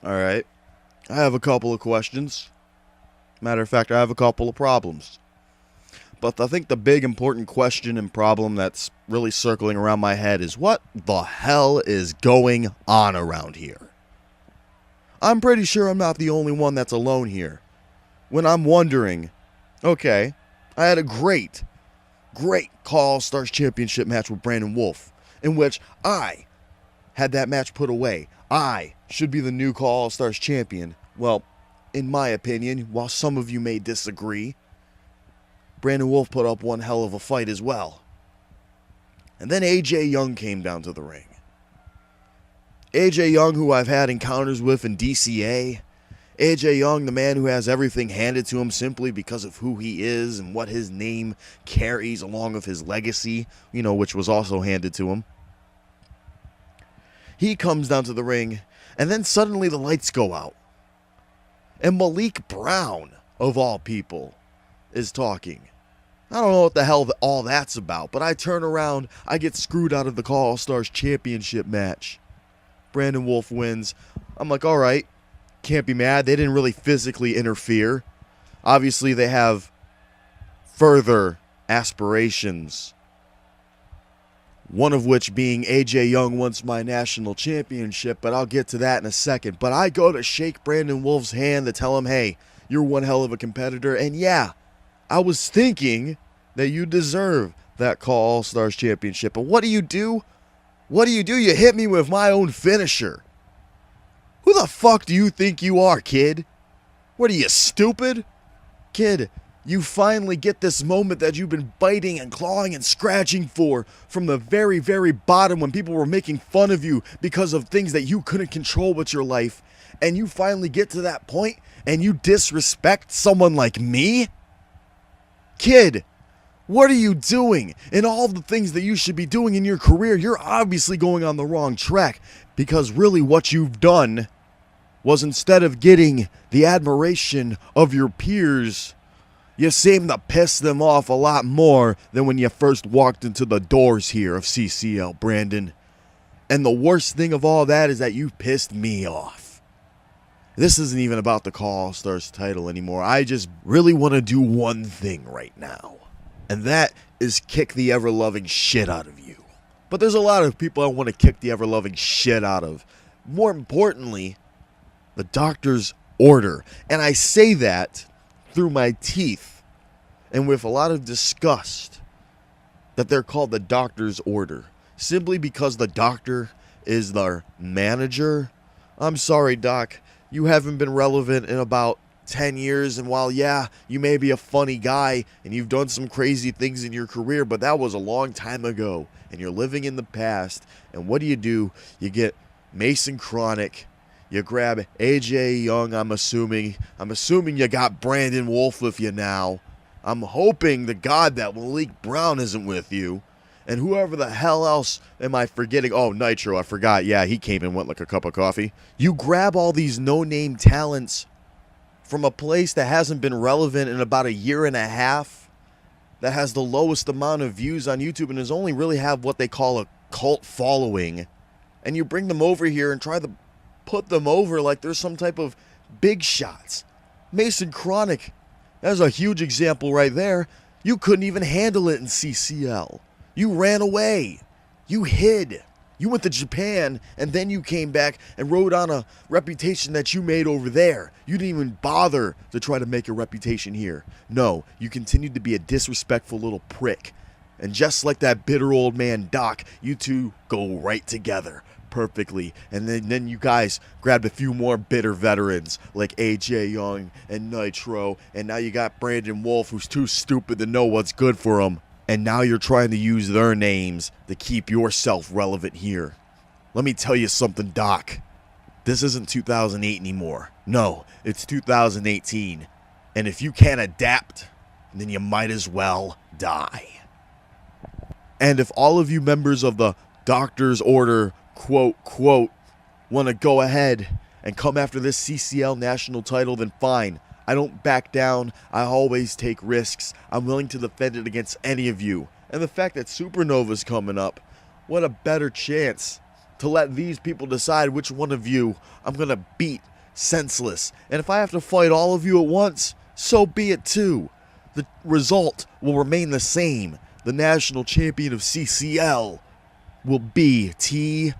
Alright, I have a couple of questions. Matter of fact, I have a couple of problems. But I think the big important question and problem that's really circling around my head is what the hell is going on around here? I'm pretty sure I'm not the only one that's alone here. When I'm wondering, okay, I had a great Call Stars Championship match with Brandon Wolf, in which I had that match put away. I should be the new Call Stars champion. Well, in my opinion, while some of you may disagree, Brandon Wolf put up one hell of a fight as well. And then AJ Young came down to the ring. AJ Young, who I've had encounters with in DCA. AJ Young, the man who has everything handed to him simply because of who he is and what his name carries along with his legacy, which was also handed to him. He comes down to the ring, and then suddenly the lights go out. And Malik Brown, of all people, is talking. I don't know what the hell all that's about, but I turn around, I get screwed out of the Call Stars Championship match. Brandon Wolf wins. I'm like, alright, can't be mad. They didn't really physically interfere. Obviously, they have further aspirations. One of which being AJ Young wants my national championship, but I'll get to that in a second. But I go to shake Brandon Wolf's hand to tell him, hey, you're one hell of a competitor. And yeah, I was thinking that you deserve that Call Stars championship. But what do? What do? You hit me with my own finisher. Who the fuck do you think you are, kid? What are you, stupid? Kid, you finally get this moment that you've been biting and clawing and scratching for from the very, very bottom when people were making fun of you because of things that you couldn't control with your life. And you finally get to that point and you disrespect someone like me? Kid, what are you doing? In all the things that you should be doing in your career, you're obviously going on the wrong track, because really what you've done was, instead of getting the admiration of your peers, you seem to piss them off a lot more than when you first walked into the doors here of CCL, Brandon. And the worst thing of all that is that you pissed me off. This isn't even about the Call Stars title anymore. I just really want to do one thing right now. And that is kick the ever-loving shit out of you. But there's a lot of people I want to kick the ever-loving shit out of. More importantly, the doctor's order. And I say that through my teeth and with a lot of disgust that they're called the doctor's order. Simply because the doctor is their manager. I'm sorry, Doc. You haven't been relevant in about 10 years, and while, yeah, you may be a funny guy, and you've done some crazy things in your career, but that was a long time ago, and you're living in the past, and what do? You get Mason Chronic, you grab AJ Young, I'm assuming you got Brandon Wolf with you now. I'm hoping to God that Malik Brown isn't with you, and whoever the hell else am I forgetting? Oh, Nitro, I forgot, yeah, he came and went like a cup of coffee. You grab all these no-name talents from a place that hasn't been relevant in about a year and a half, that has the lowest amount of views on YouTube and has only really have what they call a cult following, and you bring them over here and try to put them over like there's some type of big shots. Mason Chronic, that's a huge example right there. You couldn't even handle it in CCL. You ran away. You hid. You went to Japan, and then you came back and rode on a reputation that you made over there. You didn't even bother to try to make a reputation here. No, you continued to be a disrespectful little prick. And just like that bitter old man Doc, you two go right together perfectly. And then you guys grabbed a few more bitter veterans like AJ Young and Nitro, and now you got Brandon Wolf, who's too stupid to know what's good for him. And now you're trying to use their names to keep yourself relevant here. Let me tell you something, Doc. This isn't 2008 anymore. No, it's 2018. And if you can't adapt, then you might as well die. And if all of you members of the doctor's order, quote, want to go ahead and come after this CCL national title, then fine. I don't back down. I always take risks. I'm willing to defend it against any of you. And the fact that Supernova's coming up, what a better chance to let these people decide which one of you I'm going to beat senseless. And if I have to fight all of you at once, so be it too. The result will remain the same. The national champion of CCL will be TRT.